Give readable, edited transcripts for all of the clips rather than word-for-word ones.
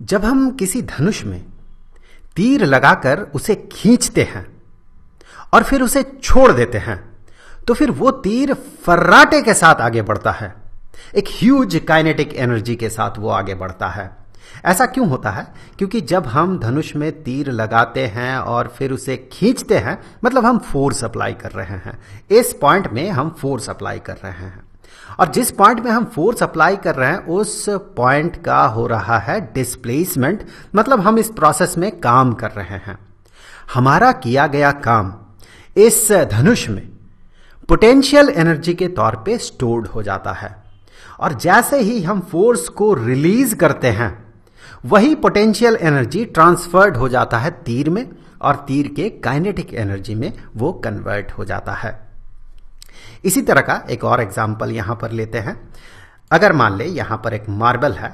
जब हम किसी धनुष में तीर लगाकर उसे खींचते हैं और फिर उसे छोड़ देते हैं तो फिर वो तीर फर्राटे के साथ आगे बढ़ता है। एक ह्यूज काइनेटिक एनर्जी के साथ वो आगे बढ़ता है। ऐसा क्यों होता है? क्योंकि जब हम धनुष में तीर लगाते हैं और फिर उसे खींचते हैं मतलब हम फोर्स अप्लाई कर रहे हैं। इस पॉइंट में हम फोर्स अप्लाई कर रहे हैं और जिस पॉइंट में हम फोर्स अप्लाई कर रहे हैं उस पॉइंट का हो रहा है डिस्प्लेसमेंट, मतलब हम इस प्रोसेस में काम कर रहे हैं। हमारा किया गया काम इस धनुष में पोटेंशियल एनर्जी के तौर पे स्टोर्ड हो जाता है और जैसे ही हम फोर्स को रिलीज करते हैं वही पोटेंशियल एनर्जी ट्रांसफर्ड हो जाता है तीर में और तीर के काइनेटिक एनर्जी में वो कन्वर्ट हो जाता है। इसी तरह का एक और एग्जाम्पल यहां पर लेते हैं। अगर मान ले यहां पर एक मार्बल है,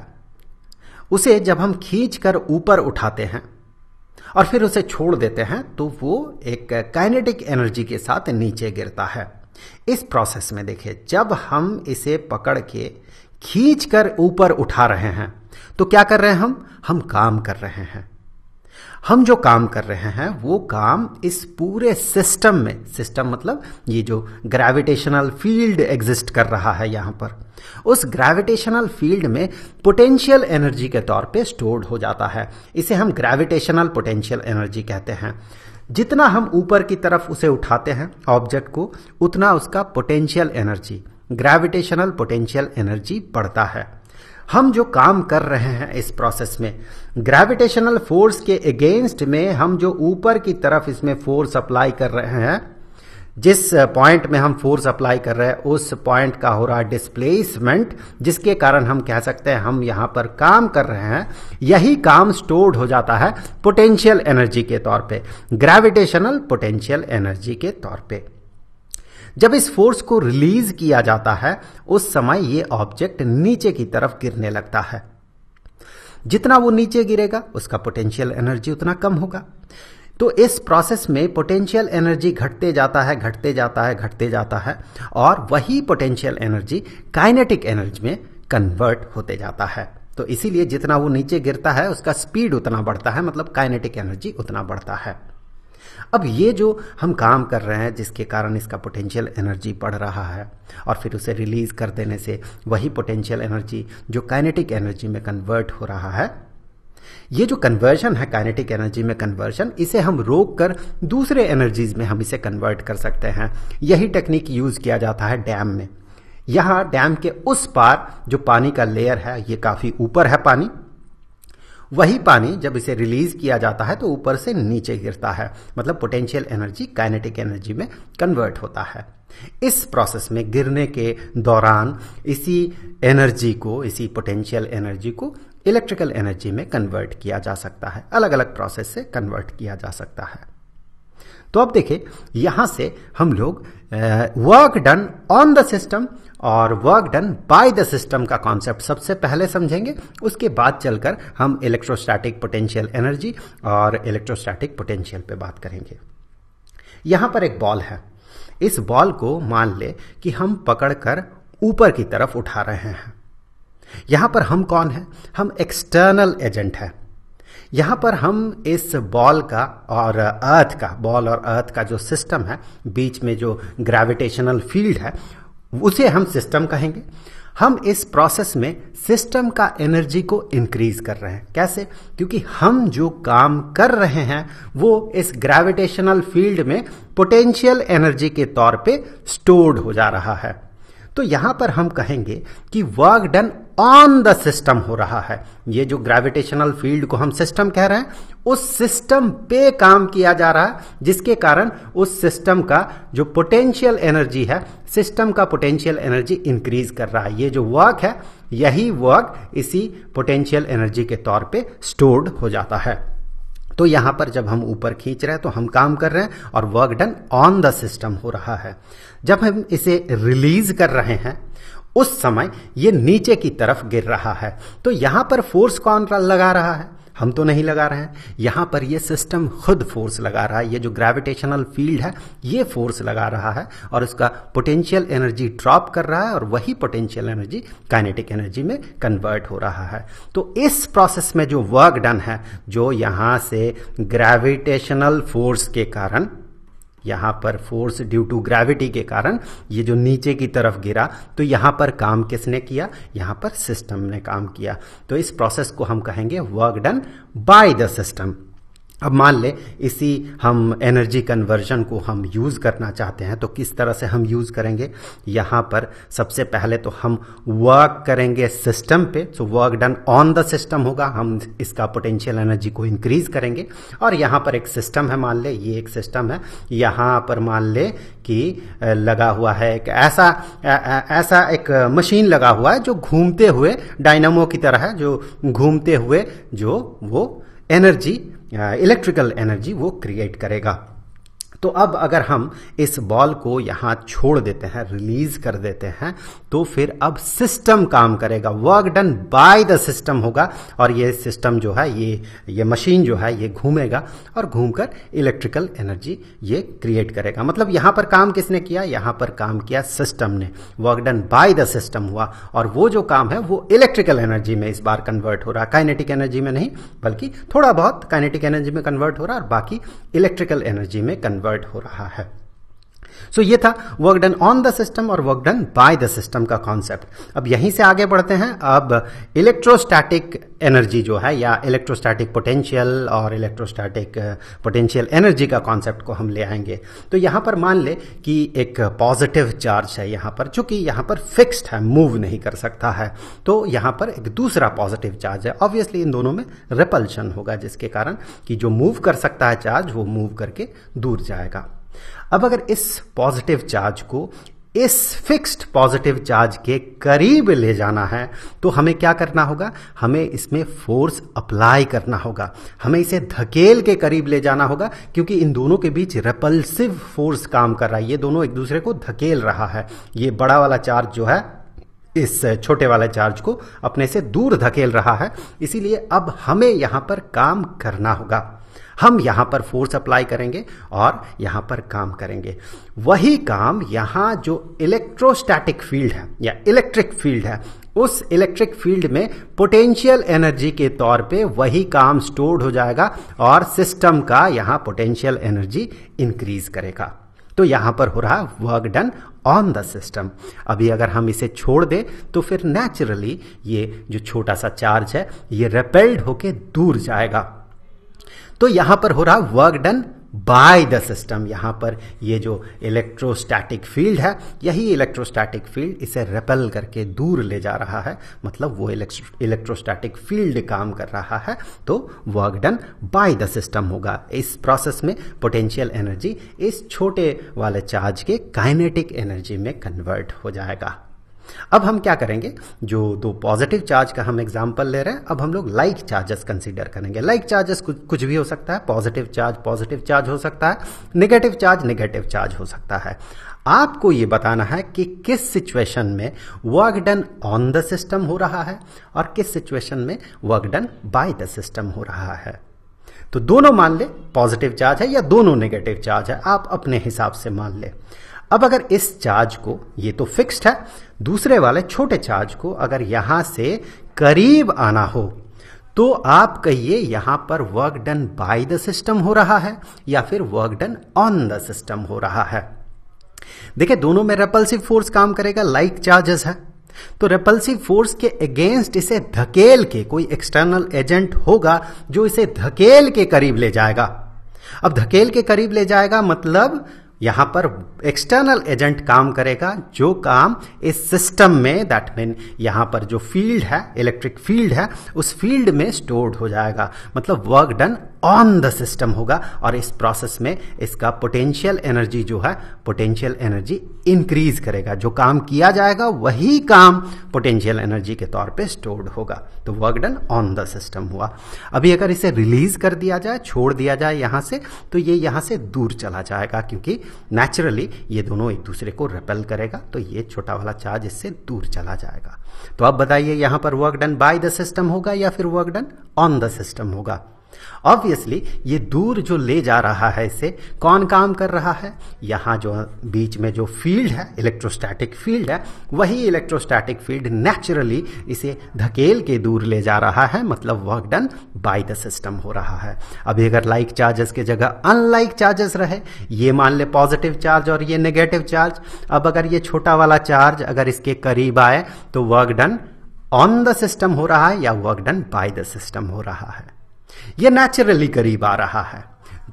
उसे जब हम खींचकर ऊपर उठाते हैं और फिर उसे छोड़ देते हैं तो वो एक काइनेटिक एनर्जी के साथ नीचे गिरता है। इस प्रोसेस में देखिए, जब हम इसे पकड़ के खींचकर ऊपर उठा रहे हैं तो क्या कर रहे हैं? हम काम कर रहे हैं। हम जो काम कर रहे हैं वो काम इस पूरे सिस्टम में, सिस्टम मतलब ये जो ग्रेविटेशनल फील्ड एग्जिस्ट कर रहा है यहां पर, उस ग्रेविटेशनल फील्ड में पोटेंशियल एनर्जी के तौर पे स्टोर्ड हो जाता है। इसे हम ग्रेविटेशनल पोटेंशियल एनर्जी कहते हैं। जितना हम ऊपर की तरफ उसे उठाते हैं ऑब्जेक्ट को, उतना उसका potential energy, gravitational potential energy बढ़ता है। हम जो काम कर रहे हैं इस प्रोसेस में, ग्रेविटेशनल फोर्स के अगेंस्ट में हम जो ऊपर की तरफ इसमें फोर्स अप्लाई कर रहे हैं, जिस पॉइंट में हम फोर्स अप्लाई कर रहे हैं उस पॉइंट का हो रहा डिस्प्लेसमेंट, जिसके कारण हम कह सकते हैं हम यहां पर काम कर रहे हैं, यही काम स्टोर्ड हो जाता है पोटेंशियल एनर्जी के तौर पे, ग्रेविटेशनल पोटेंशियल एनर्जी के तौर पे। जब इस फोर्स को रिलीज किया जाता है उस समय ये ऑब्जेक्ट नीचे की तरफ गिरने लगता है। जितना वो नीचे गिरेगा उसका पोटेंशियल एनर्जी उतना कम होगा। तो इस प्रोसेस में पोटेंशियल एनर्जी घटते जाता है, घटते जाता है, घटते जाता है और वही पोटेंशियल एनर्जी काइनेटिक एनर्जी में कन्वर्ट होते जाता है। तो इसीलिए जितना वो नीचे गिरता है उसका स्पीड उतना बढ़ता है, मतलब काइनेटिक एनर्जी उतना बढ़ता है। अब ये जो हम काम कर रहे हैं जिसके कारण इसका पोटेंशियल एनर्जी बढ़ रहा है और फिर उसे रिलीज कर देने से वही पोटेंशियल एनर्जी जो काइनेटिक एनर्जी में कन्वर्ट हो रहा है, ये जो कन्वर्जन है काइनेटिक एनर्जी में कन्वर्जन, इसे हम रोक कर दूसरे एनर्जीज में हम इसे कन्वर्ट कर सकते हैं। यही टेक्निक यूज किया जाता है डैम में। यहां डैम के उस पार जो पानी का लेयर है, ये काफी ऊपर है पानी, वही पानी जब इसे रिलीज किया जाता है तो ऊपर से नीचे गिरता है, मतलब पोटेंशियल एनर्जी काइनेटिक एनर्जी में कन्वर्ट होता है। इस प्रोसेस में गिरने के दौरान इसी एनर्जी को, इसी पोटेंशियल एनर्जी को इलेक्ट्रिकल एनर्जी में कन्वर्ट किया जा सकता है। अलग अलग प्रोसेस से कन्वर्ट किया जा सकता है। तो अब देखिए, यहां से हम लोग work done on the system और work done by the system का कॉन्सेप्ट सबसे पहले समझेंगे। उसके बाद चलकर हम इलेक्ट्रोस्टैटिक पोटेंशियल एनर्जी और इलेक्ट्रोस्टैटिक पोटेंशियल पे बात करेंगे। यहां पर एक बॉल है। इस बॉल को मान ले कि हम पकड़कर ऊपर की तरफ उठा रहे हैं। यहां पर हम कौन है? हम एक्सटर्नल एजेंट है। यहां पर हम इस बॉल का और अर्थ का, बॉल और अर्थ का जो सिस्टम है, बीच में जो ग्रेविटेशनल फील्ड है, उसे हम सिस्टम कहेंगे। हम इस प्रोसेस में सिस्टम का एनर्जी को इंक्रीज कर रहे हैं। कैसे? क्योंकि हम जो काम कर रहे हैं वो इस ग्रेविटेशनल फील्ड में पोटेंशियल एनर्जी के तौर पे स्टोर्ड हो जा रहा है। तो यहां पर हम कहेंगे कि work done on the system हो रहा है। ये जो ग्रेविटेशनल फील्ड को हम सिस्टम कह रहे हैं, उस सिस्टम पे काम किया जा रहा है, जिसके कारण उस सिस्टम का जो पोटेंशियल एनर्जी है, सिस्टम का पोटेंशियल एनर्जी इंक्रीज कर रहा है। ये जो वर्क है, यही वर्क इसी पोटेंशियल एनर्जी के तौर पे स्टोर्ड हो जाता है। तो यहां पर जब हम ऊपर खींच रहे हैं तो हम काम कर रहे हैं और work done on the system हो रहा है। जब हम इसे रिलीज कर रहे हैं उस समय ये नीचे की तरफ गिर रहा है। तो यहां पर फोर्स कौन लगा रहा है? हम तो नहीं लगा रहे हैं, यहां पर ये सिस्टम खुद फोर्स लगा रहा है। ये जो ग्रेविटेशनल फील्ड है ये फोर्स लगा रहा है और उसका पोटेंशियल एनर्जी ड्रॉप कर रहा है और वही पोटेंशियल एनर्जी काइनेटिक एनर्जी में कन्वर्ट हो रहा है। तो इस प्रोसेस में जो वर्क डन है, जो यहां से ग्रेविटेशनल फोर्स के कारण, यहां पर फोर्स ड्यू टू ग्रेविटी के कारण ये जो नीचे की तरफ गिरा, तो यहां पर काम किसने किया? यहां पर सिस्टम ने काम किया। तो इस प्रोसेस को हम कहेंगे work done by the system. अब मान ले इसी हम एनर्जी कन्वर्जन को हम यूज करना चाहते हैं, तो किस तरह से हम यूज करेंगे? यहां पर सबसे पहले तो हम वर्क करेंगे सिस्टम पे, तो work done on the system होगा, हम इसका पोटेंशियल एनर्जी को इंक्रीज करेंगे। और यहां पर एक सिस्टम है, मान ले ये एक सिस्टम है, यहां पर मान ले कि लगा हुआ है एक ऐसा एक मशीन लगा हुआ है जो घूमते हुए डायनामो की तरह है, जो घूमते हुए जो वो एनर्जी, इलेक्ट्रिकल एनर्जी वो क्रिएट करेगा। तो अब अगर हम इस बॉल को यहां छोड़ देते हैं, रिलीज कर देते हैं, तो फिर अब सिस्टम काम करेगा, work done by the system होगा। और ये सिस्टम जो है, ये मशीन जो है ये घूमेगा और घूमकर इलेक्ट्रिकल एनर्जी ये क्रिएट करेगा। मतलब यहां पर काम किसने किया? यहां पर काम किया सिस्टम ने, work done by the system हुआ। और वो जो काम है वो इलेक्ट्रिकल एनर्जी में इस बार कन्वर्ट हो रहा है, काइनेटिक एनर्जी में नहीं, बल्कि थोड़ा बहुत काइनेटिक एनर्जी में कन्वर्ट हो रहा है और बाकी इलेक्ट्रिकल एनर्जी में कन्वर्ट हो रहा है। सो ये था work done on the system और work done by the system का कॉन्सेप्ट। अब यहीं से आगे बढ़ते हैं। अब इलेक्ट्रोस्टैटिक एनर्जी जो है, या इलेक्ट्रोस्टैटिक पोटेंशियल और इलेक्ट्रोस्टैटिक पोटेंशियल एनर्जी का कॉन्सेप्ट को हम ले आएंगे। तो यहां पर मान ले कि एक पॉजिटिव चार्ज है यहां पर, जो कि यहां पर फिक्स्ड है, मूव नहीं कर सकता है। तो यहां पर एक दूसरा पॉजिटिव चार्ज है। ऑब्वियसली इन दोनों में रिपल्शन होगा, जिसके कारण कि जो मूव कर सकता है चार्ज वो मूव करके दूर जाएगा। अब अगर इस पॉजिटिव चार्ज को इस फिक्स्ड पॉजिटिव चार्ज के करीब ले जाना है, तो हमें क्या करना होगा? हमें इसमें फोर्स अप्लाई करना होगा, हमें इसे धकेल के करीब ले जाना होगा, क्योंकि इन दोनों के बीच रिपल्सिव फोर्स काम कर रहा है। ये दोनों एक दूसरे को धकेल रहा है। ये बड़ा वाला चार्ज जो है इस छोटे वाले चार्ज को अपने से दूर धकेल रहा है। इसीलिए अब हमें यहां पर काम करना होगा, हम यहां पर फोर्स अप्लाई करेंगे और यहां पर काम करेंगे। वही काम यहां जो इलेक्ट्रोस्टैटिक फील्ड है या इलेक्ट्रिक फील्ड है, उस इलेक्ट्रिक फील्ड में पोटेंशियल एनर्जी के तौर पे वही काम स्टोर्ड हो जाएगा और सिस्टम का यहां पोटेंशियल एनर्जी इंक्रीज करेगा। तो यहां पर हो रहा work done on the system. अभी अगर हम इसे छोड़ दें तो फिर नेचुरली ये जो छोटा सा चार्ज है ये रिपेल्ड होके दूर जाएगा। तो यहां पर हो रहा work done by the system. यहां पर ये जो इलेक्ट्रोस्टैटिक फील्ड है, यही इलेक्ट्रोस्टैटिक फील्ड इसे रिपेल करके दूर ले जा रहा है, मतलब वो इलेक्ट्रोस्टैटिक फील्ड काम कर रहा है। तो work done by the system होगा। इस प्रोसेस में पोटेंशियल एनर्जी इस छोटे वाले चार्ज के काइनेटिक एनर्जी में कन्वर्ट हो जाएगा। अब हम क्या करेंगे? जो दो पॉजिटिव चार्ज का हम एग्जांपल ले रहे हैं, अब हम लोग लाइक चार्जेस कंसीडर करेंगे। लाइक चार्जेस कुछ भी हो सकता है, पॉजिटिव चार्ज हो सकता है, नेगेटिव चार्ज हो सकता है। आपको ये बताना है कि किस सिचुएशन में work done on the system हो रहा है और किस सिचुएशन में work done by the system हो रहा है। तो दोनों मान ले पॉजिटिव चार्ज है या दोनों नेगेटिव चार्ज है, आप अपने हिसाब से मान ले। अब अगर इस चार्ज को, ये तो फिक्स्ड है, दूसरे वाले छोटे चार्ज को अगर यहां से करीब आना हो, तो आप कहिए यहां पर work done by the system हो रहा है या फिर work done on the system हो रहा है। देखिए दोनों में रिपल्सिव फोर्स काम करेगा, लाइक चार्जेस है, तो रिपल्सिव फोर्स के अगेंस्ट इसे धकेल के कोई एक्सटर्नल एजेंट होगा जो इसे धकेल के करीब ले जाएगा। अब धकेल के करीब ले जाएगा मतलब यहां पर एक्सटर्नल एजेंट काम करेगा, जो काम इस सिस्टम में, दैट मीन यहां पर जो फील्ड है, इलेक्ट्रिक फील्ड है, उस फील्ड में स्टोर्ड हो जाएगा। मतलब work done on the system होगा और इस प्रोसेस में इसका पोटेंशियल एनर्जी जो है, पोटेंशियल एनर्जी इंक्रीज करेगा। जो काम किया जाएगा वही काम पोटेंशियल एनर्जी के तौर पे स्टोर्ड होगा। तो work done on the system हुआ। अभी अगर इसे रिलीज कर दिया जाए, छोड़ दिया जाए यहां से, तो ये यहां से दूर चला जाएगा, क्योंकि नेचुरली ये दोनों एक दूसरे को रिपेल करेगा। तो ये छोटा वाला चार्ज इससे दूर चला जाएगा। तो अब बताइए यहां पर work done by the system होगा या फिर work done on the system होगा? ऑब्वियसली ये दूर जो ले जा रहा है इसे कौन काम कर रहा है? यहां जो बीच में जो फील्ड है, इलेक्ट्रोस्टैटिक फील्ड है, वही इलेक्ट्रोस्टैटिक फील्ड नेचुरली इसे धकेल के दूर ले जा रहा है, मतलब work done by the system हो रहा है। अभी अगर लाइक चार्जेस के जगह अनलाइक चार्जेस रहे, ये मान ले पॉजिटिव चार्ज और ये नेगेटिव चार्ज, अब अगर ये छोटा वाला चार्ज अगर इसके करीब आए तो work done on the system हो रहा है या work done by the system हो रहा है? ये नेचुरली करीब आ रहा है,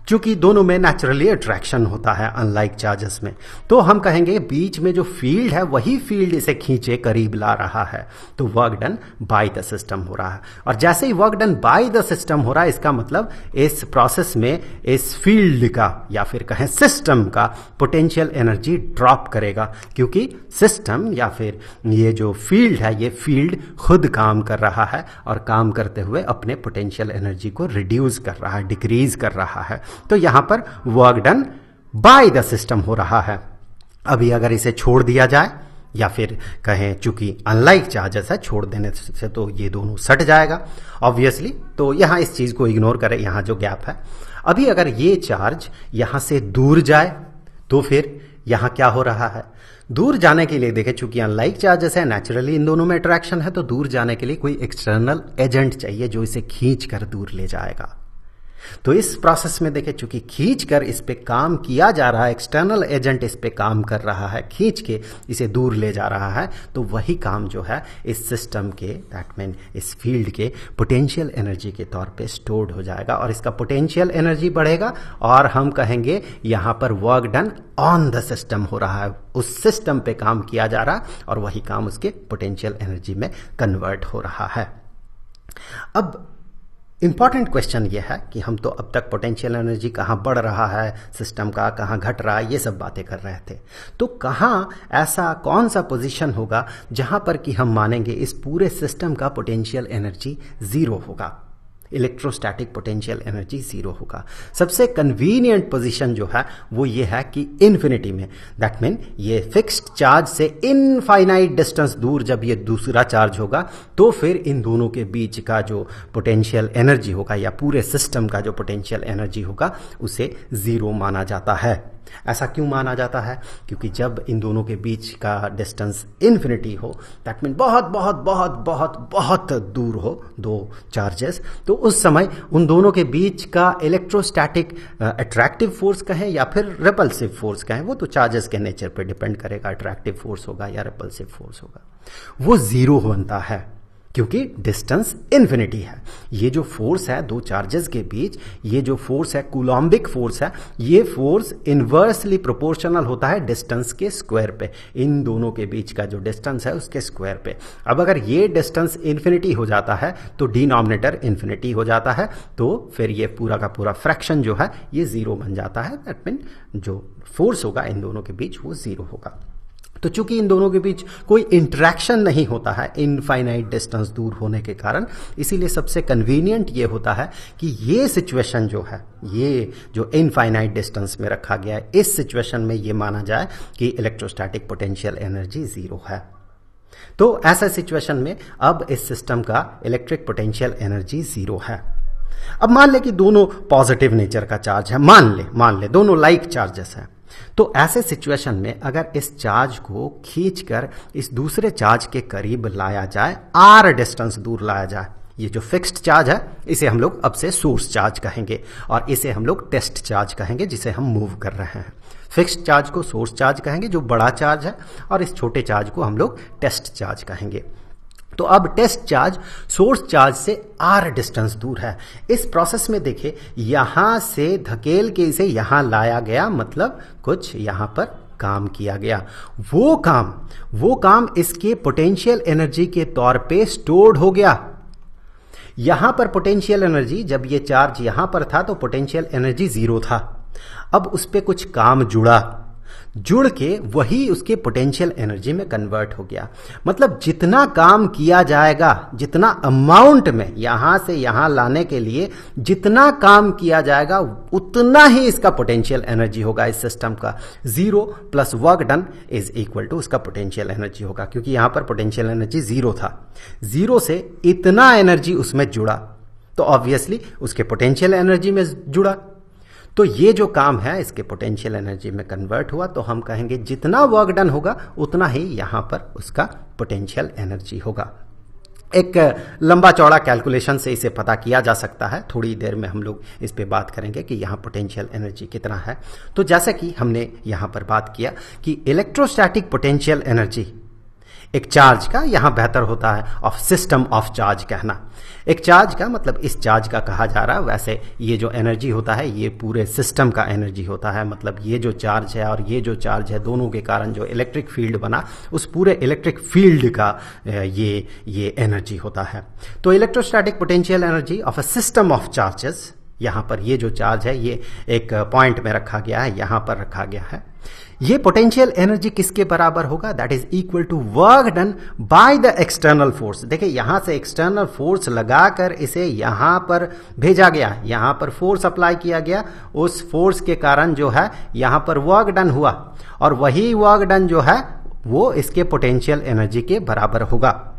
क्योंकि दोनों में नेचुरली अट्रैक्शन होता है अनलाइक चार्जेस में। तो हम कहेंगे बीच में जो फील्ड है वही फील्ड इसे खींचे करीब ला रहा है, तो work done by the system हो रहा है। और जैसे ही work done by the system हो रहा है, इसका मतलब इस प्रोसेस में इस फील्ड का या फिर कहें सिस्टम का पोटेंशियल एनर्जी ड्रॉप करेगा, क्योंकि सिस्टम या फिर ये जो फील्ड है, ये फील्ड खुद काम कर रहा है और काम करते हुए अपने पोटेंशियल एनर्जी को रिड्यूस कर रहा है, डिक्रीज कर रहा है। तो यहां पर work done by the system हो रहा है। अभी अगर इसे छोड़ दिया जाए या फिर कहें चूंकि अनलाइक चार्जेस है, छोड़ देने से तो ये दोनों सट जाएगा ऑब्वियसली। तो यहां इस चीज को इग्नोर करें, यहां जो गैप है। अभी अगर ये चार्ज यहां से दूर जाए तो फिर यहां क्या हो रहा है? दूर जाने के लिए देखें, चूंकि अनलाइक चार्जेस है, नेचुरली इन दोनों में अट्रैक्शन है, तो दूर जाने के लिए कोई एक्सटर्नल एजेंट चाहिए जो इसे खींच कर दूर ले जाएगा। तो इस प्रोसेस में देखें, चूंकि खींच कर इस पे काम किया जा रहा है, एक्सटर्नल एजेंट इस पे काम कर रहा है, खींच के इसे दूर ले जा रहा है, तो वही काम जो है इस सिस्टम के, दैट मीन इस फील्ड के पोटेंशियल एनर्जी के तौर पे स्टोर्ड हो जाएगा और इसका पोटेंशियल एनर्जी बढ़ेगा और हम कहेंगे यहां पर work done on the system हो रहा है। उस सिस्टम पे काम किया जा रहा है और वही काम उसके पोटेंशियल एनर्जी में कन्वर्ट हो रहा है। अब इंपॉर्टेंट क्वेश्चन यह है कि हम तो अब तक पोटेंशियल एनर्जी कहां बढ़ रहा है सिस्टम का, कहां घट रहा है, ये सब बातें कर रहे थे। तो कहां ऐसा कौन सा पोजीशन होगा जहां पर कि हम मानेंगे इस पूरे सिस्टम का पोटेंशियल एनर्जी जीरो होगा, इलेक्ट्रोस्टैटिक पोटेंशियल एनर्जी जीरो होगा? सबसे कन्वीनियंट पोजीशन जो है वो ये है कि इन्फिनिटी में, दैट मीन ये फिक्स्ड चार्ज से इनफाइनाइट डिस्टेंस दूर जब ये दूसरा चार्ज होगा, तो फिर इन दोनों के बीच का जो पोटेंशियल एनर्जी होगा या पूरे सिस्टम का जो पोटेंशियल एनर्जी होगा उसे जीरो माना जाता है। ऐसा क्यों माना जाता है? क्योंकि जब इन दोनों के बीच का डिस्टेंस इन्फिनिटी हो, दैट मीन बहुत बहुत बहुत बहुत बहुत दूर हो दो चार्जेस, तो उस समय उन दोनों के बीच का इलेक्ट्रोस्टैटिक अट्रैक्टिव फोर्स कहें या फिर रिपल्सिव फोर्स कहें, वो तो चार्जेस के नेचर पे डिपेंड करेगा, अट्रैक्टिव फोर्स होगा या रिपल्सिव फोर्स होगा, वो जीरो बनता है क्योंकि डिस्टेंस इन्फिनिटी है। ये जो फोर्स है दो चार्जेस के बीच, ये जो फोर्स है कूलॉम्बिक फोर्स है, ये फोर्स इनवर्सली प्रोपोर्शनल होता है डिस्टेंस के स्क्वायर पे, इन दोनों के बीच का जो डिस्टेंस है उसके स्क्वायर पे। अब अगर ये डिस्टेंस इन्फिनिटी हो जाता है तो डिनोमिनेटर इन्फिनिटी हो जाता है, तो फिर ये पूरा का पूरा फ्रैक्शन जो है ये जीरो बन जाता है। दैट मीन जो फोर्स होगा इन दोनों के बीच वो जीरो होगा। तो चूंकि इन दोनों के बीच कोई इंटरेक्शन नहीं होता है इनफाइनाइट डिस्टेंस दूर होने के कारण, इसीलिए सबसे कन्वीनियंट ये होता है कि ये सिचुएशन जो है, ये जो इनफाइनाइट डिस्टेंस में रखा गया है, इस सिचुएशन में ये माना जाए कि इलेक्ट्रोस्टैटिक पोटेंशियल एनर्जी जीरो है। तो ऐसा सिचुएशन में अब इस सिस्टम का इलेक्ट्रिक पोटेंशियल एनर्जी जीरो है। अब मान ले कि दोनों पॉजिटिव नेचर का चार्ज है, मान ले दोनों लाइक चार्जेस हैं, तो ऐसे सिचुएशन में अगर इस चार्ज को खींचकर इस दूसरे चार्ज के करीब लाया जाए, आर डिस्टेंस दूर लाया जाए, ये जो फिक्स्ड चार्ज है इसे हम लोग अब से सोर्स चार्ज कहेंगे और इसे हम लोग टेस्ट चार्ज कहेंगे जिसे हम मूव कर रहे हैं। फिक्स्ड चार्ज को सोर्स चार्ज कहेंगे जो बड़ा चार्ज है, और इस छोटे चार्ज को हम लोग टेस्ट चार्ज कहेंगे। तो अब टेस्ट चार्ज सोर्स चार्ज से आर डिस्टेंस दूर है। इस प्रोसेस में देखिए यहां से धकेल के इसे यहां लाया गया, मतलब कुछ यहां पर काम किया गया। वो काम इसके पोटेंशियल एनर्जी के तौर पे स्टोर्ड हो गया। यहां पर पोटेंशियल एनर्जी, जब ये चार्ज यहां पर था तो पोटेंशियल एनर्जी 0 था। अब उस पर कुछ काम जुड़ के वही उसके पोटेंशियल एनर्जी में कन्वर्ट हो गया। मतलब जितना काम किया जाएगा, जितना अमाउंट में यहां से यहां लाने के लिए जितना काम किया जाएगा, उतना ही इसका पोटेंशियल एनर्जी होगा इस सिस्टम का। 0 plus work done is equal to उसका पोटेंशियल एनर्जी होगा, क्योंकि यहां पर पोटेंशियल एनर्जी 0 था। 0 से इतना एनर्जी उसमें जुड़ा तो ऑब्वियसली उसके पोटेंशियल एनर्जी में जुड़ा। तो ये जो काम है इसके पोटेंशियल एनर्जी में कन्वर्ट हुआ, तो हम कहेंगे जितना वर्क डन होगा उतना ही यहां पर उसका पोटेंशियल एनर्जी होगा। एक लंबा चौड़ा कैलकुलेशन से इसे पता किया जा सकता है। थोड़ी देर में हम लोग इस पे बात करेंगे कि यहां पोटेंशियल एनर्जी कितना है। तो जैसा कि हमने यहां पर बात किया कि इलेक्ट्रोस्टैटिक पोटेंशियल एनर्जी एक चार्ज का, यहां बेहतर होता है ऑफ सिस्टम ऑफ चार्ज कहना। एक चार्ज का मतलब इस चार्ज का कहा जा रहा है, वैसे ये जो एनर्जी होता है ये पूरे सिस्टम का एनर्जी होता है। मतलब ये जो चार्ज है और ये जो चार्ज है, दोनों के कारण जो इलेक्ट्रिक फील्ड बना, उस पूरे इलेक्ट्रिक फील्ड का ये एनर्जी होता है। तो electrostatic potential energy of a system of charges, यहां पर ये जो चार्ज है ये एक पॉइंट में रखा गया है, यहां पर रखा गया है। ये पोटेंशियल एनर्जी किसके बराबर होगा? That is equal to work done by the external force. देखिए यहां से एक्सटर्नल फोर्स लगाकर इसे यहां पर भेजा गया, यहां पर फोर्स अप्लाई किया गया, उस फोर्स के कारण जो है यहां पर वर्क डन हुआ, और वही वर्क डन जो है वो इसके पोटेंशियल एनर्जी के बराबर होगा।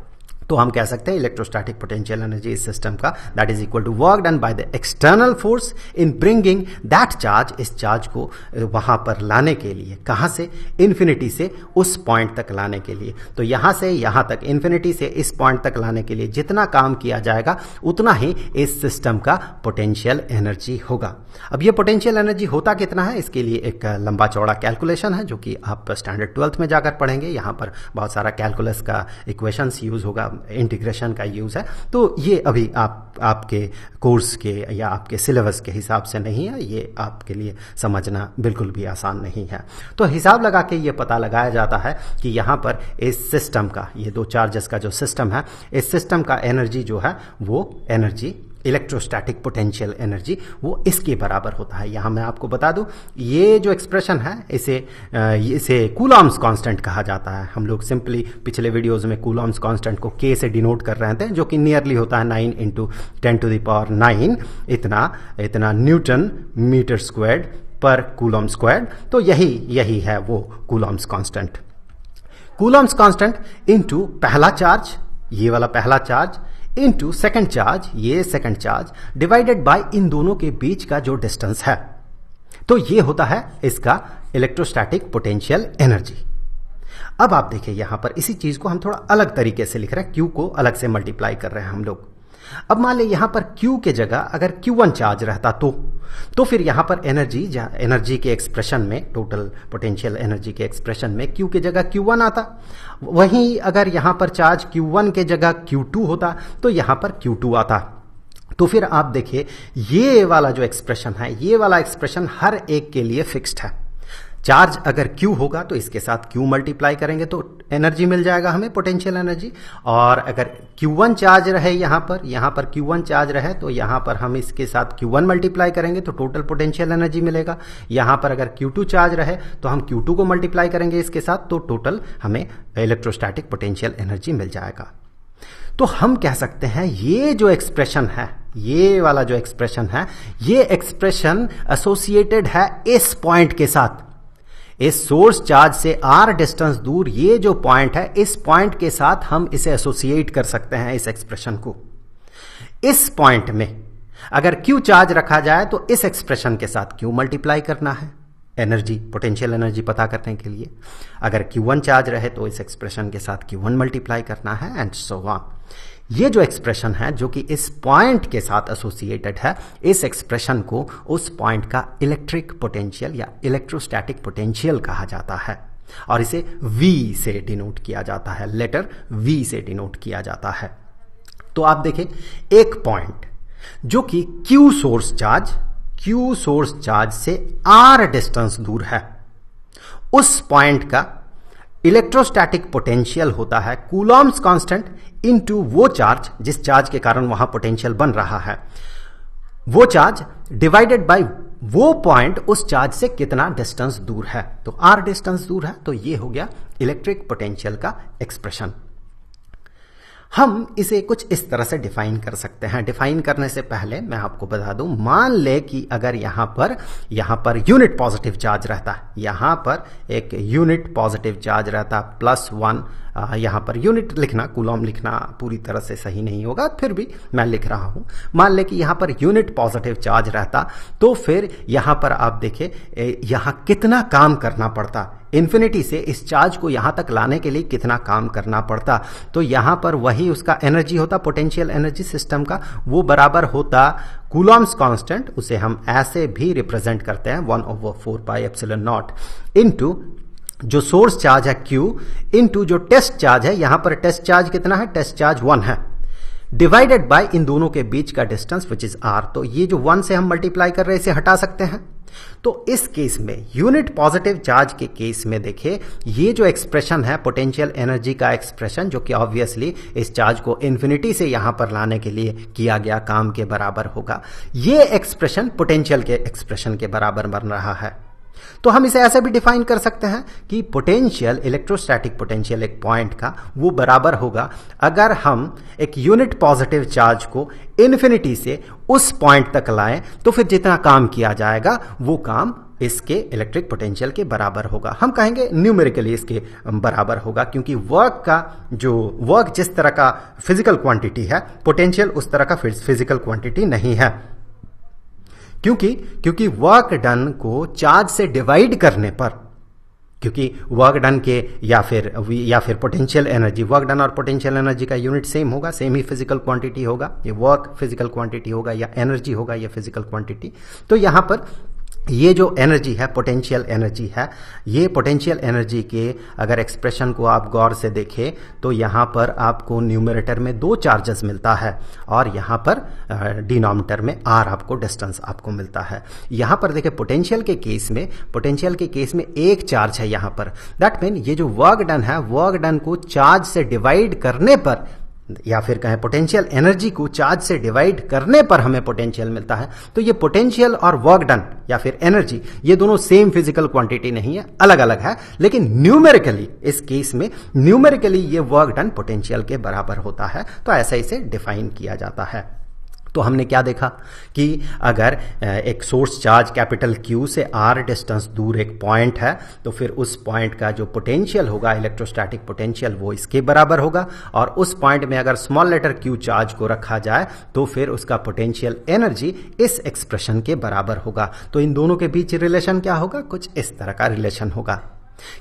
तो हम कह सकते हैं इलेक्ट्रोस्टैटिक पोटेंशियल एनर्जी इस सिस्टम का that is equal to work done by the external force in bringing that charge, इस चार्ज को वहां पर लाने के लिए, कहां से? इन्फिनिटी से उस पॉइंट तक लाने के लिए। तो यहां से यहां तक, इन्फिनिटी से इस पॉइंट तक लाने के लिए जितना काम किया जाएगा उतना ही इस सिस्टम का पोटेंशियल एनर्जी होगा। अब ये पोटेंशियल एनर्जी होता कितना है, इसके लिए एक लंबा चौड़ा कैलकुलेशन है जो कि आप स्टैंडर्ड 12th में जाकर पढ़ेंगे। यहां पर बहुत सारा कैलकुलस का इक्वेशंस यूज होगा, इंटीग्रेशन का यूज है। तो ये अभी आपके कोर्स के या आपके सिलेबस के हिसाब से नहीं है, ये आपके लिए समझना बिल्कुल भी आसान नहीं है। तो हिसाब लगा के ये पता लगाया जाता है कि यहां पर इस सिस्टम का, ये दो चार्जेस का जो सिस्टम है, इस सिस्टम का एनर्जी जो है वो एनर्जी, इलेक्ट्रोस्टैटिक पोटेंशियल एनर्जी, वो इसके बराबर होता है। यहां मैं आपको बता दूं, ये जो एक्सप्रेशन है इसे कूलॉम्स कांस्टेंट कहा जाता है। हम लोग सिंपली पिछले वीडियोस में कूलॉम्स कांस्टेंट को के से डिनोट कर रहे थे, जो कि नियरली होता है 9 × 10⁻⁹ इतना न्यूटन मीटर स्क्वायर्ड पर कूलॉम स्क्वायर्ड। तो यही है वो Coulomb's constant. Coulomb's constant into पहला चार्ज, ये वाला पहला चार्ज, इनटू सेकंड चार्ज, ये सेकंड चार्ज, डिवाइडेड बाय इन दोनों के बीच का जो डिस्टेंस है। तो ये होता है इसका इलेक्ट्रोस्टैटिक पोटेंशियल एनर्जी। अब आप देखिए यहां पर इसी चीज को हम थोड़ा अलग तरीके से लिख रहे हैं, Q को अलग से मल्टीप्लाई कर रहे हैं हम लोग। अब मान लें यहां पर Q के जगह अगर Q1 चार्ज रहता तो फिर यहां पर एनर्जी के एक्सप्रेशन में, टोटल पोटेंशियल एनर्जी के एक्सप्रेशन में Q के जगह Q1 आता। वहीं अगर यहां पर चार्ज Q1 के जगह Q2 होता तो यहां पर Q2 आता। तो फिर आप देखिए ये वाला जो एक्सप्रेशन है, ये वाला एक्सप्रेशन हर एक के लिए फिक्स्ड है। चार्ज अगर Q होगा तो इसके साथ Q मल्टीप्लाई करेंगे तो एनर्जी मिल जाएगा हमें, पोटेंशियल एनर्जी। और अगर Q1 चार्ज रहे यहां पर Q1 चार्ज रहे तो यहां पर हम इसके साथ Q1 मल्टीप्लाई करेंगे तो टोटल पोटेंशियल एनर्जी मिलेगा। यहां पर अगर Q2 चार्ज रहे तो हम Q2 को मल्टीप्लाई करेंगे इसके साथ, तो टोटल हमें इलेक्ट्रोस्टैटिक पोटेंशियल एनर्जी मिल जाएगा। तो हम कह सकते हैं ये जो एक्सप्रेशन है, ये वाला जो एक्सप्रेशन है, ये एक्सप्रेशन एसोसिएटेड है इस पॉइंट के साथ। इस सोर्स चार्ज से r डिस्टेंस दूर ये जो पॉइंट है, इस पॉइंट के साथ हम इसे एसोसिएट कर सकते हैं इस एक्सप्रेशन को। इस पॉइंट में अगर Q चार्ज रखा जाए तो इस एक्सप्रेशन के साथ Q मल्टीप्लाई करना है एनर्जी, पोटेंशियल एनर्जी पता करने के लिए। अगर Q1 चार्ज रहे तो इस एक्सप्रेशन के साथ Q1 मल्टीप्लाई करना है, एंड सो ऑन। ये जो एक्सप्रेशन है जो कि इस पॉइंट के साथ एसोसिएटेड है, इस एक्सप्रेशन को उस पॉइंट का इलेक्ट्रिक पोटेंशियल या इलेक्ट्रोस्टैटिक पोटेंशियल कहा जाता है, और इसे V से डिनोट किया जाता है, लेटर V से डिनोट किया जाता है। तो आप देखें एक पॉइंट जो कि Q सोर्स चार्ज से r डिस्टेंस दूर है, उस पॉइंट का इलेक्ट्रोस्टैटिक पोटेंशियल होता है कूलॉम्स कांस्टेंट इनटू वो चार्ज जिस चार्ज के कारण वहां पोटेंशियल बन रहा है, वो चार्ज डिवाइडेड बाय वो पॉइंट उस चार्ज से कितना डिस्टेंस दूर है। तो r डिस्टेंस दूर है, तो ये हो गया इलेक्ट्रिक पोटेंशियल का एक्सप्रेशन। हम इसे कुछ इस तरह से डिफाइन कर सकते हैं। डिफाइन करने से पहले मैं आपको बता दूं, मान ले कि अगर यहां पर यूनिट पॉजिटिव चार्ज रहता है, यहां पर एक यूनिट पॉजिटिव चार्ज रहता +1, यहां पर यूनिट लिखना, कूलॉम लिखना पूरी तरह से सही नहीं होगा, फिर भी मैं लिख रहा हूं। मान ले कि यहां पर यूनिट पॉजिटिव चार्ज रहता, तो फिर यहां पर आप देखें यहां कितना काम करना पड़ता, इन्फिनिटी से इस चार्ज को यहां तक लाने के लिए कितना काम करना पड़ता। तो यहां पर वही उसका एनर्जी होता, पोटेंशियल एनर्जी सिस्टम का, वो बराबर होता कूलॉम्स कांस्टेंट, उसे हम ऐसे भी रिप्रेजेंट करते हैं 1/4πε0 इनटू जो सोर्स चार्ज है Q इनटू जो टेस्ट चार्ज है, यहां पर टेस्ट चार्ज कितना है, टेस्ट चार्ज 1 है, डिवाइडेड बाय इन दोनों के बीच का डिस्टेंस विच इज r। तो ये जो 1 से हम मल्टीप्लाई कर रहे हैं इसे हटा सकते हैं। तो इस केस में यूनिट पॉजिटिव चार्ज के केस में देखिए, ये जो एक्सप्रेशन है पोटेंशियल एनर्जी का एक्सप्रेशन, जो कि ऑब्वियसली इस चार्ज को इन्फिनिटी से यहां पर लाने के लिए किया गया काम के बराबर होगा। ये एक्सप्रेशन पोटेंशियल के एक्सप्रेशन के बराबर बन रहा है। तो हम इसे ऐसे भी डिफाइन कर सकते हैं कि पोटेंशियल, इलेक्ट्रोस्टैटिक पोटेंशियल एक पॉइंट का, वो बराबर होगा अगर हम एक यूनिट पॉजिटिव चार्ज को इन्फिनिटी से उस पॉइंट तक लाएं, तो फिर जितना काम किया जाएगा वो काम इसके इलेक्ट्रिक पोटेंशियल के बराबर होगा। हम कहेंगे न्यूमेरिकली इसके बराबर होगा, क्योंकि वर्क जिस तरह का फिजिकल क्वांटिटी है, पोटेंशियल उस तरह का फिजिकल क्वांटिटी नहीं है। क्योंकि वर्क डन को चार्ज से डिवाइड करने पर, क्योंकि वर्क डन के या फिर पोटेंशियल एनर्जी, वर्क डन और पोटेंशियल एनर्जी का यूनिट सेम होगा, सेम ही फिजिकल क्वांटिटी होगा, ये वर्क फिजिकल क्वांटिटी होगा या एनर्जी होगा ये फिजिकल क्वांटिटी। तो यहां पर ये जो एनर्जी है, पोटेंशियल एनर्जी है, ये पोटेंशियल एनर्जी के अगर एक्सप्रेशन को आप गौर से देखें तो यहां पर आपको न्यूमरेटर में 2 चार्जेस मिलता है और यहां पर डिनोमिनेटर में r आपको डिस्टेंस आपको मिलता है। यहां पर देखिए पोटेंशियल के केस में एक चार्ज है यहां पर, दैट मीन ये जो वर्क डन है, वर्क डन को चार्ज से डिवाइड करने पर, या फिर कहें पोटेंशियल एनर्जी को चार्ज से डिवाइड करने पर हमें पोटेंशियल मिलता है। तो ये पोटेंशियल और वर्क डन या फिर एनर्जी, ये दोनों सेम फिजिकल क्वांटिटी नहीं है, अलग अलग है, लेकिन न्यूमेरिकली इस केस में न्यूमेरिकली ये वर्क डन पोटेंशियल के बराबर होता है। तो ऐसे इसे डिफाइन किया जाता है। तो हमने क्या देखा कि अगर एक सोर्स चार्ज कैपिटल Q से r डिस्टेंस दूर एक पॉइंट है, तो फिर उस पॉइंट का जो पोटेंशियल होगा, इलेक्ट्रोस्टैटिक पोटेंशियल, वो इसके बराबर होगा। और उस पॉइंट में अगर स्मॉल लेटर q चार्ज को रखा जाए तो फिर उसका पोटेंशियल एनर्जी इस एक्सप्रेशन के बराबर होगा। तो इन दोनों के बीच रिलेशन क्या होगा, कुछ इस तरह का रिलेशन होगा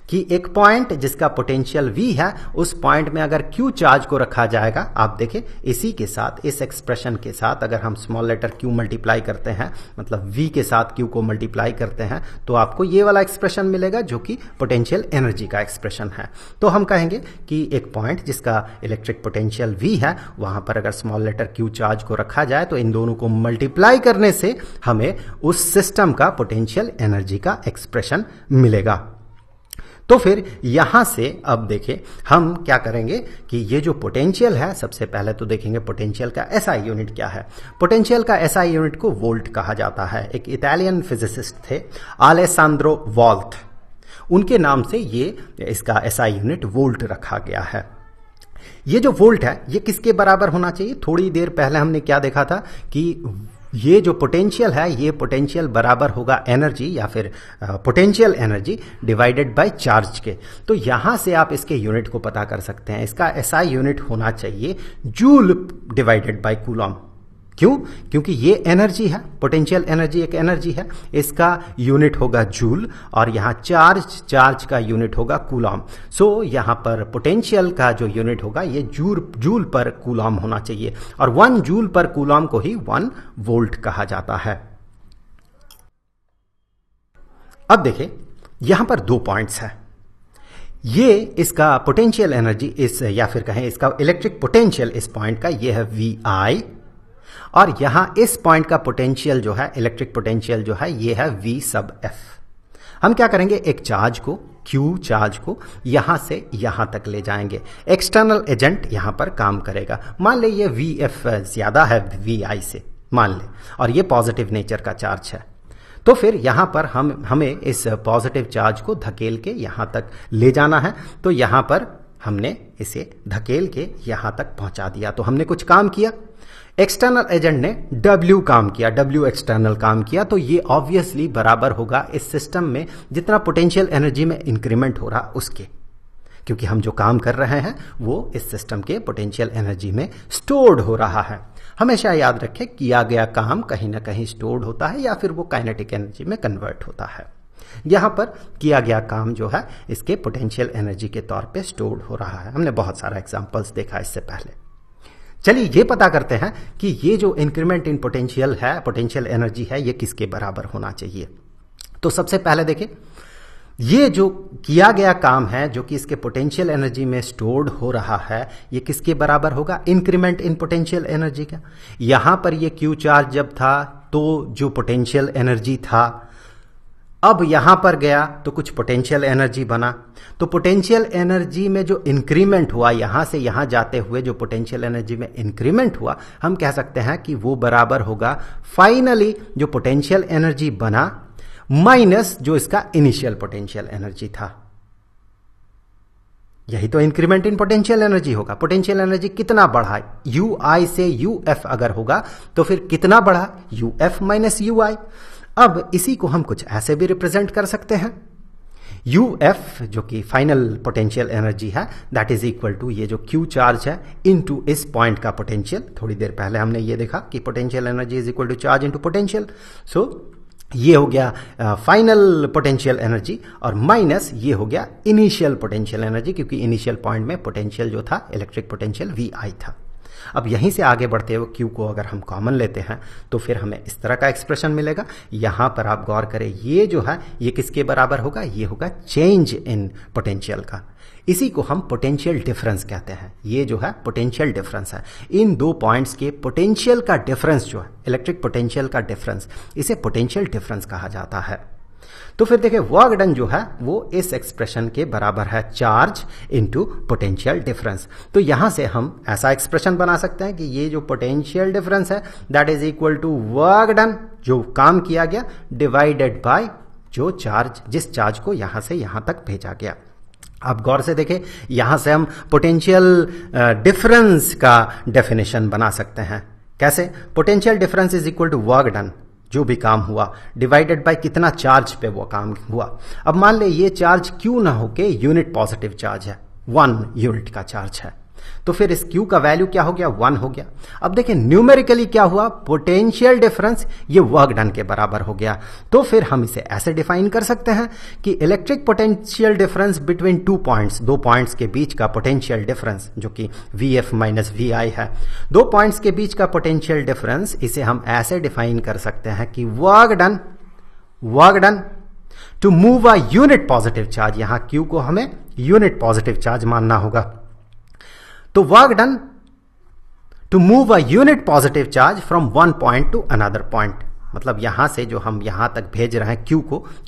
कि एक पॉइंट जिसका पोटेंशियल V है, उस पॉइंट में अगर Q चार्ज को रखा जाएगा, आप देखें इसी के साथ, इस एक्सप्रेशन के साथ अगर हम स्मॉल लेटर q मल्टीप्लाई करते हैं, मतलब V के साथ Q को मल्टीप्लाई करते हैं, तो आपको ये वाला एक्सप्रेशन मिलेगा जो कि पोटेंशियल एनर्जी का एक्सप्रेशन है। तो हम कहेंगे कि एक पॉइंट जिसका इलेक्ट्रिक पोटेंशियल V है, वहां पर अगर स्मॉल लेटर q चार्ज को रखा जाए तो इन दोनों को मल्टीप्लाई करने से हमें उस सिस्टम का पोटेंशियल एनर्जी का एक्सप्रेशन मिलेगा। तो फिर यहां से अब देखें हम क्या करेंगे कि ये जो पोटेंशियल है, सबसे पहले तो देखेंगे पोटेंशियल का SI यूनिट क्या है। पोटेंशियल का SI यूनिट को वोल्ट कहा जाता है। एक इटालियन फिजिसिस्ट थे अलेसांद्रो वोल्ट, उनके नाम से ये इसका SI यूनिट वोल्ट रखा गया है। ये जो वोल्ट है ये किसके बराबर होना चाहिए? थोड़ी देर पहले हमने क्या देखा था कि ये जो पोटेंशियल है, ये पोटेंशियल बराबर होगा एनर्जी या फिर potential energy divided by charge के। तो यहां से आप इसके यूनिट को पता कर सकते हैं। इसका SI यूनिट होना चाहिए जूल डिवाइडेड बाय कूलॉम। क्यों? क्योंकि ये एनर्जी है, पोटेंशियल एनर्जी एक एनर्जी है, इसका यूनिट होगा जूल और यहां चार्ज का यूनिट होगा कूलॉम। सो यहां पर पोटेंशियल का जो यूनिट होगा ये जूल पर कूलॉम होना चाहिए और 1 जूल पर कूलॉम को ही 1 वोल्ट कहा जाता है। अब देखें यहां पर 2 पॉइंट्स है। ये इसका पोटेंशियल एनर्जी इस, या फिर कहें इसका इलेक्ट्रिक पोटेंशियल इस पॉइंट का ये है VI, और यहां इस पॉइंट का पोटेंशियल जो है, इलेक्ट्रिक पोटेंशियल जो है, ये है V sub F। हम क्या करेंगे, एक चार्ज को क्यू चार्ज को यहां से यहां तक ले जाएंगे। एक्सटर्नल एजेंट यहां पर काम करेगा। मान ले ये VF ज्यादा है VI से, मान ले, और ये पॉजिटिव नेचर का चार्ज है, तो फिर यहां पर हमें इस पॉजिटिव चार्ज को धकेल के यहां तक ले जाना है। तो यहां पर हमने इसे धकेल के यहां तक पहुंचा दिया। तो हमने कुछ काम किया, एक्सटर्नल एजेंट ने W काम किया, W एक्सटर्नल काम किया। तो ये ऑब्वियसली बराबर होगा इस सिस्टम में जितना पोटेंशियल एनर्जी में इंक्रीमेंट हो रहा उसके, क्योंकि हम जो काम कर रहे हैं वो इस सिस्टम के पोटेंशियल एनर्जी में स्टोर्ड हो रहा है। हमेशा याद रखें, किया गया काम कहीं ना कहीं स्टोर्ड होता है या फिर वो काइनेटिक एनर्जी में कन्वर्ट होता है। यहां पर किया गया काम जो है इसके पोटेंशियल एनर्जी के तौर पे स्टोर्ड हो रहा है। हमने बहुत सारा एग्जांपल्स देखा इससे पहले। चलिए ये पता करते हैं कि ये जो इंक्रीमेंट इन पोटेंशियल है, पोटेंशियल एनर्जी है, ये किसके बराबर होना चाहिए। तो सबसे पहले देखें, ये जो किया गया काम है जो कि इसके पोटेंशियल एनर्जी में स्टोर्ड हो रहा है, ये किसके बराबर होगा, इंक्रीमेंट इन पोटेंशियल एनर्जी का। यहां पर ये क्यू चार्ज जब था तो जो पोटेंशियल एनर्जी था, अब यहां पर गया तो कुछ पोटेंशियल एनर्जी बना। तो पोटेंशियल एनर्जी में जो इंक्रीमेंट हुआ, यहां से यहां जाते हुए जो पोटेंशियल एनर्जी में इंक्रीमेंट हुआ, हम कह सकते हैं कि वो बराबर होगा फाइनली जो पोटेंशियल एनर्जी बना माइनस जो इसका इनिशियल पोटेंशियल एनर्जी था। यही तो इंक्रीमेंट इन पोटेंशियल एनर्जी होगा। पोटेंशियल एनर्जी कितना बढ़ा, UI से UF अगर होगा तो फिर कितना बढ़ा, UF माइनस UI। अब इसी को हम कुछ ऐसे भी रिप्रेजेंट कर सकते हैं, UF जो कि फाइनल पोटेंशियल एनर्जी है, दैट इज इक्वल टू ये जो Q चार्ज है इनटू इस पॉइंट का पोटेंशियल। थोड़ी देर पहले हमने ये देखा कि potential energy is equal to charge into potential. So ये हो गया फाइनल पोटेंशियल एनर्जी और माइनस ये हो गया इनिशियल पोटेंशियल एनर्जी, क्योंकि इनिशियल पॉइंट में पोटेंशियल जो था इलेक्ट्रिक पोटेंशियल VI था। अब यहीं से आगे बढ़ते हुए Q को अगर हम कॉमन लेते हैं तो फिर हमें इस तरह का एक्सप्रेशन मिलेगा। यहां पर आप गौर करें, ये जो है ये किसके बराबर होगा, ये होगा चेंज इन पोटेंशियल का। इसी को हम पोटेंशियल डिफरेंस कहते हैं। ये जो है पोटेंशियल डिफरेंस है, इन दो पॉइंट्स के पोटेंशियल का डिफरेंस जो है, इलेक्ट्रिक पोटेंशियल का डिफरेंस, इसे पोटेंशियल डिफरेंस कहा जाता है। तो फिर देखिए वर्क डन जो है वो इस एक्सप्रेशन के बराबर है, चार्ज इनटू पोटेंशियल डिफरेंस। तो यहां से हम ऐसा एक्सप्रेशन बना सकते हैं कि ये जो पोटेंशियल डिफरेंस है that is equal to work done, जो काम किया गया, डिवाइडेड बाय जो चार्ज, जिस चार्ज को यहां से यहां तक भेजा गया। आप गौर से देखें, यहां से हम पोटेंशियल डिफरेंस का डेफिनेशन बना सकते हैं। कैसे, potential difference is equal to work done, जो भी काम हुआ, डिवाइडेड बाय कितना चार्ज पे वो काम हुआ। अब मान ले ये चार्ज Q ना होके यूनिट पॉजिटिव चार्ज है, 1 यूनिट का चार्ज है, तो फिर इस Q का वैल्यू क्या हो गया, 1 हो गया। अब देखें न्यूमेरिकली क्या हुआ, पोटेंशियल डिफरेंस ये वर्क डन के बराबर हो गया। तो फिर हम इसे ऐसे डिफाइन कर सकते हैं कि electric potential difference between 2 points, 2 points के बीच का पोटेंशियल डिफरेंस जो कि VF माइनस VI है, 2 पॉइंट्स के बीच का पोटेंशियल डिफरेंस, इसे हम ऐसे डिफाइन कर सकते हैं कि work done to move a unit positive charge. यहां Q को हमें यूनिट पॉजिटिव चार्ज मानना होगा। तो work done to move a unit positive charge from one point to another point, मतलब यहां से जो हम यहां तक भेज रहे हैं Q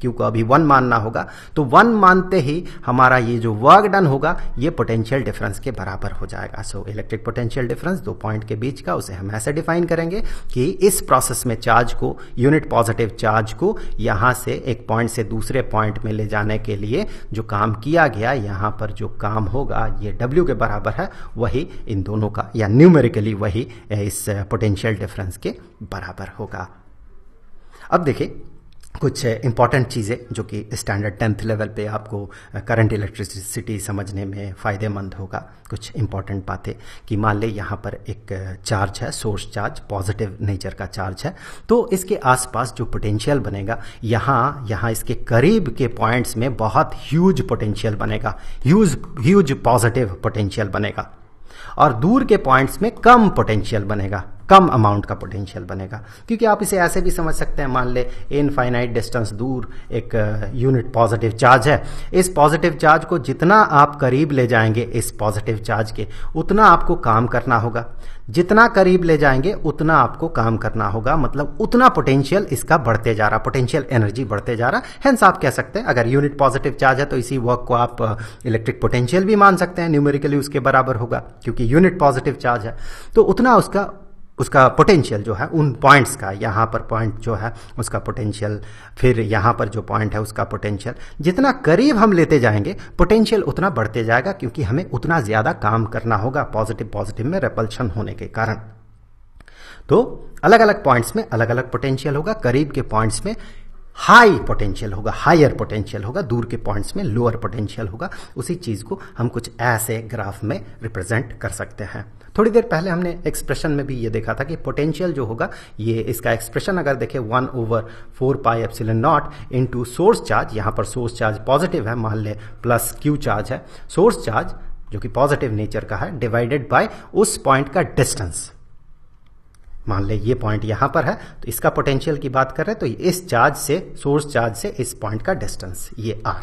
को अभी 1 मानना होगा। तो 1 मानते ही हमारा ये जो वर्क डन होगा ये पोटेंशियल डिफरेंस के बराबर हो जाएगा। So electric potential difference 2 point के बीच का, उसे हम ऐसे डिफाइन करेंगे कि इस प्रोसेस में चार्ज को, यूनिट पॉजिटिव चार्ज को यहां से एक पॉइंट से दूसरे पॉइंट में ले जाने के लिए जो काम किया गया, यहां पर जो काम होगा ये W के बराबर है, वही इन दोनों का या न्यूमेरिकली वही इस पोटेंशियल डिफरेंस के बराबर होगा। अब देखिए कुछ इंपॉर्टेंट चीज़ें जो कि स्टैंडर्ड 10th लेवल पे आपको करंट इलेक्ट्रिसिटी समझने में फ़ायदेमंद होगा। कुछ इंपॉर्टेंट बातें कि मान ले यहाँ पर एक चार्ज है, सोर्स चार्ज, पॉजिटिव नेचर का चार्ज है, तो इसके आसपास जो पोटेंशियल बनेगा, यहाँ इसके करीब के पॉइंट्स में बहुत ह्यूज पोटेंशियल बनेगा, ह्यूज पॉजिटिव पोटेंशियल बनेगा, और दूर के पॉइंट्स में कम पोटेंशियल बनेगा, कम अमाउंट का पोटेंशियल बनेगा। क्योंकि आप इसे ऐसे भी समझ सकते हैं, मान ले इनफाइनाइट डिस्टेंस दूर एक यूनिट पॉजिटिव चार्ज है। इस पॉजिटिव चार्ज को जितना आप करीब ले जाएंगे इस पॉजिटिव चार्ज के, उतना आपको काम करना होगा। जितना करीब ले जाएंगे उतना आपको काम करना होगा, मतलब उतना पोटेंशियल इसका बढ़ते जा रहा, पोटेंशियल एनर्जी बढ़ते जा रहा। हेंस आप कह सकते हैं अगर यूनिट पॉजिटिव चार्ज है तो इसी वर्क को आप इलेक्ट्रिक पोटेंशियल भी मान सकते हैं, न्यूमेरिकली उसके बराबर होगा क्योंकि यूनिट पॉजिटिव चार्ज है। तो उतना उसका पोटेंशियल जो है उन पॉइंट्स का, यहाँ पर पॉइंट जो है उसका पोटेंशियल, फिर यहाँ पर जो पॉइंट है उसका पोटेंशियल, जितना करीब हम लेते जाएंगे पोटेंशियल उतना बढ़ते जाएगा, क्योंकि हमें उतना ज़्यादा काम करना होगा पॉजिटिव में रेपल्शन होने के कारण। तो अलग अलग पॉइंट्स में अलग अलग पोटेंशियल होगा। करीब के पॉइंट्स में हाई पोटेंशियल होगा, हायर पोटेंशियल होगा, दूर के पॉइंट्स में लोअर पोटेंशियल होगा। उसी चीज़ को हम कुछ ऐसे ग्राफ में रिप्रेजेंट कर सकते हैं। थोड़ी देर पहले हमने एक्सप्रेशन में भी ये देखा था कि पोटेंशियल जो होगा, ये इसका एक्सप्रेशन अगर देखें 1/4πε0 इनटू सोर्स चार्ज। यहाँ पर सोर्स चार्ज पॉजिटिव है, मान ले प्लस क्यू चार्ज है, सोर्स चार्ज जो कि पॉजिटिव नेचर का है, डिवाइडेड बाय उस पॉइंट का डिस्टेंस। मान ले ये पॉइंट यहां पर है तो इसका पोटेंशियल की बात कर रहे हैं, तो इस चार्ज से, सोर्स चार्ज से इस पॉइंट का डिस्टेंस ये r।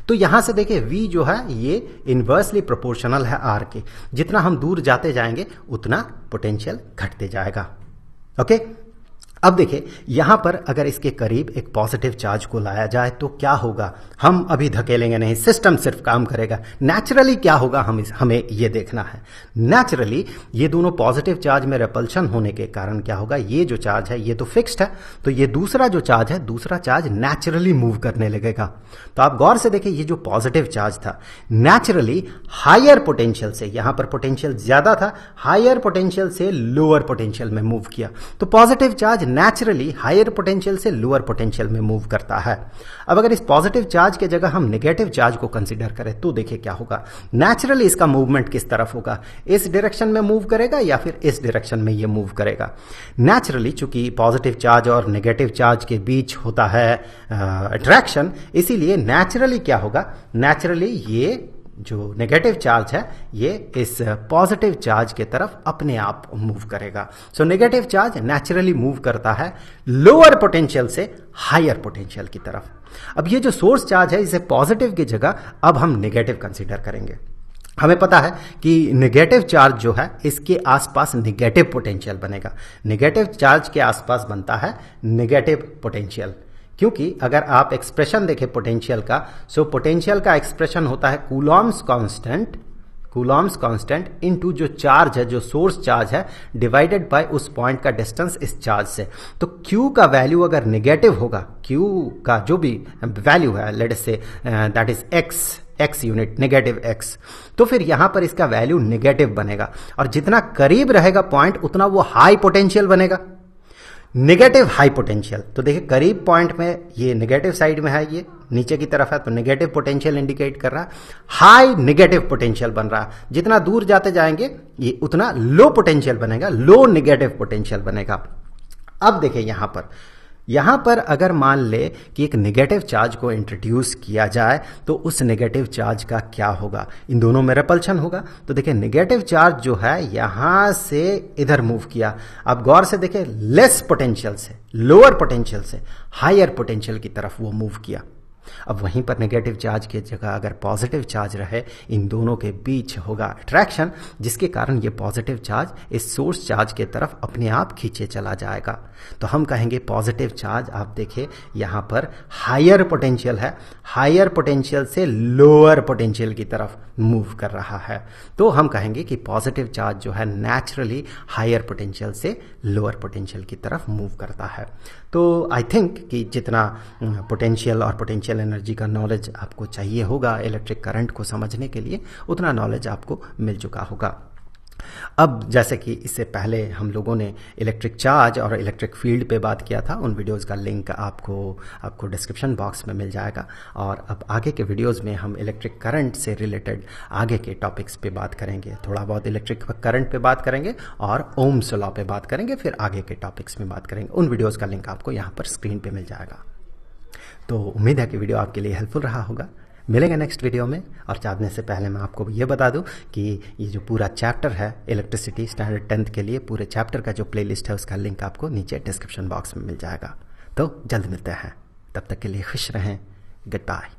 तो यहां से देखिए v जो है ये इनवर्सली प्रोपोर्शनल है r के। जितना हम दूर जाते जाएंगे उतना पोटेंशियल घटते जाएगा। ओके, अब देखिए यहां पर अगर इसके करीब एक पॉजिटिव चार्ज को लाया जाए तो क्या होगा। हम अभी धकेलेंगे नहीं, सिस्टम सिर्फ काम करेगा। नेचुरली क्या होगा हमें ये देखना है। नेचुरली ये दोनों पॉजिटिव चार्ज में रेपल्शन होने के कारण क्या होगा, ये जो चार्ज है ये तो फिक्स्ड है, तो ये दूसरा जो चार्ज है, दूसरा चार्ज नेचुरली मूव करने लगेगा। तो आप गौर से देखिए ये जो पॉजिटिव चार्ज था नेचुरली हायर पोटेंशियल से, यहां पर पोटेंशियल ज्यादा था, हायर पोटेंशियल से लोअर पोटेंशियल में मूव किया। तो positive charge naturally higher potential से लोअर पोटेंशियल में मूव करता है। अब अगर इस पॉजिटिव चार्ज के जगह हम नेगेटिव चार्ज को कंसीडर करें तो देखिए क्या होगा। नेचुरली इसका मूवमेंट किस तरफ होगा, इस डायरेक्शन में मूव करेगा या फिर इस डायरेक्शन में ये मूव करेगा। नेचुरली चूंकि पॉजिटिव चार्ज और नेगेटिव चार्ज के बीच होता है अट्रैक्शन, इसीलिए नेचुरली क्या होगा, नेचुरली ये जो नेगेटिव चार्ज है ये इस पॉजिटिव चार्ज के तरफ अपने आप मूव करेगा। So negative charge naturally move करता है लोअर पोटेंशियल से हायर पोटेंशियल की तरफ। अब ये जो सोर्स चार्ज है इसे पॉजिटिव की जगह अब हम नेगेटिव कंसीडर करेंगे। हमें पता है कि नेगेटिव चार्ज जो है इसके आसपास नेगेटिव पोटेंशियल बनेगा। नेगेटिव चार्ज के आसपास बनता है नेगेटिव पोटेंशियल, क्योंकि अगर आप एक्सप्रेशन देखें पोटेंशियल का, सो पोटेंशियल का एक्सप्रेशन होता है कूलॉम्स कांस्टेंट इनटू जो चार्ज है, जो सोर्स चार्ज है, डिवाइडेड बाय उस पॉइंट का डिस्टेंस इस चार्ज से। तो Q का वैल्यू अगर नेगेटिव होगा, Q का जो भी वैल्यू है, let us say that is x unit, negative x, तो फिर यहां पर इसका वैल्यू नेगेटिव बनेगा। और जितना करीब रहेगा पॉइंट उतना वो हाई पोटेंशियल बनेगा, नेगेटिव हाई पोटेंशियल। तो देखिए करीब पॉइंट में ये नेगेटिव साइड में है, ये नीचे की तरफ है, तो नेगेटिव पोटेंशियल इंडिकेट कर रहा है, हाई नेगेटिव पोटेंशियल बन रहा है। जितना दूर जाते जाएंगे ये उतना लो पोटेंशियल बनेगा, लो नेगेटिव पोटेंशियल बनेगा। अब देखिए यहां पर अगर मान ले कि एक नेगेटिव चार्ज को इंट्रोड्यूस किया जाए तो उस नेगेटिव चार्ज का क्या होगा, इन दोनों में रिपल्शन होगा। तो देखिए नेगेटिव चार्ज जो है यहां से इधर मूव किया। अब गौर से देखिए लेस पोटेंशियल से, लोअर पोटेंशियल से हायर पोटेंशियल की तरफ वो मूव किया। अब वहीं पर नेगेटिव चार्ज की जगह अगर पॉजिटिव चार्ज रहे, इन दोनों के बीच होगा अट्रैक्शन, जिसके कारण ये पॉजिटिव चार्ज इस सोर्स चार्ज के तरफ अपने आप खींचे चला जाएगा। तो हम कहेंगे पॉजिटिव चार्ज, आप देखिए यहां पर हायर पोटेंशियल है, हायर पोटेंशियल से लोअर पोटेंशियल की तरफ मूव कर रहा है। तो हम कहेंगे कि पॉजिटिव चार्ज जो है नेचुरली हायर पोटेंशियल से लोअर पोटेंशियल की तरफ मूव करता है। तो आई थिंक कि जितना पोटेंशियल और पोटेंशियल एनर्जी का नॉलेज आपको चाहिए होगा इलेक्ट्रिक करंट को समझने के लिए, उतना नॉलेज आपको मिल चुका होगा। अब जैसे कि इससे पहले हम लोगों ने इलेक्ट्रिक चार्ज और इलेक्ट्रिक फील्ड पे बात किया था, उन वीडियोस का लिंक आपको डिस्क्रिप्शन बॉक्स में मिल जाएगा। और अब आगे के वीडियोस में हम इलेक्ट्रिक करंट से रिलेटेड आगे के टॉपिक्स पे बात करेंगे। थोड़ा बहुत इलेक्ट्रिक करंट पे बात करेंगे और ओम्स लॉ पे बात करेंगे, फिर आगे के टॉपिक्स में बात करेंगे। उन वीडियोज़ का लिंक आपको यहाँ पर स्क्रीन पर मिल जाएगा। तो उम्मीद है कि वीडियो आपके लिए हेल्पफुल रहा होगा। मिलेंगे नेक्स्ट वीडियो में। और जाने से पहले मैं आपको ये बता दूं कि ये जो पूरा चैप्टर है इलेक्ट्रिसिटी स्टैंडर्ड 10th के लिए, पूरे चैप्टर का जो प्लेलिस्ट है उसका लिंक आपको नीचे डिस्क्रिप्शन बॉक्स में मिल जाएगा। तो जल्द मिलते हैं, तब तक के लिए खुश रहें। Good bye.